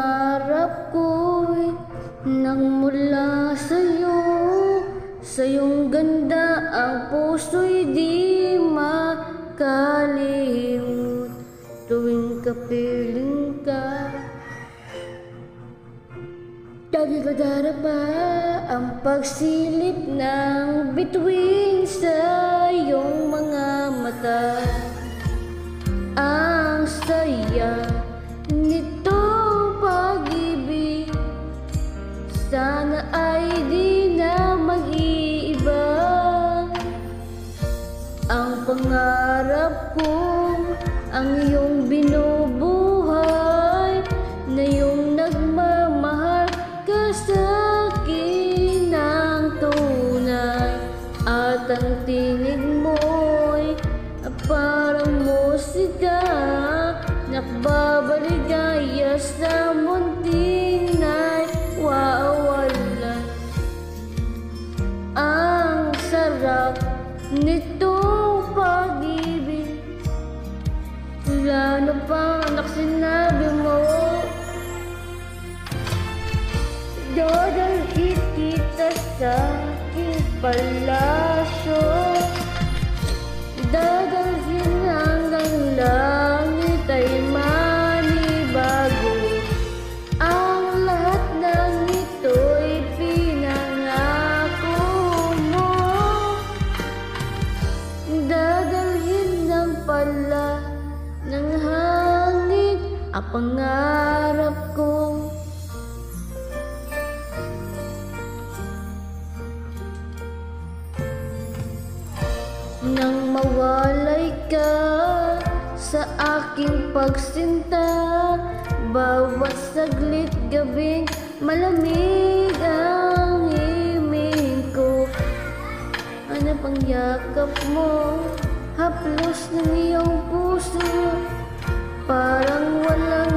pangarap ko'y nagmula sa'yo. Sa iyong ganda ang puso'y di makalimot. Tuwing kapiling ka, lagi ko darama ang pagsilip ng bituin sa iyong mga mata. Ang saya nitong pag-ibig, sana ay di na mag-iiba. Ang pangarap ko, ang iyong binubuhay, na iyong nagmamahal ka sa'kin ng tunay. At ang tinig mo'y parang musika, nakbabaligaya sa munting na'y wawalan. Ang sarap nitong pag-ibig, lalo pa anak sinabi mo. Dadalhin kita sa aking palasyo, dadalhin hanggang langit ay manibago. Ang lahat ng ito'y pinangako mo. Dadalhin ng pala ng hangin ang pangarap ko. Nang mawalay ka sa aking pagsinta, bawat saglit gabing malamig ang himig ko. Ano pang yakap mo, haplos ng iyong puso, parang walang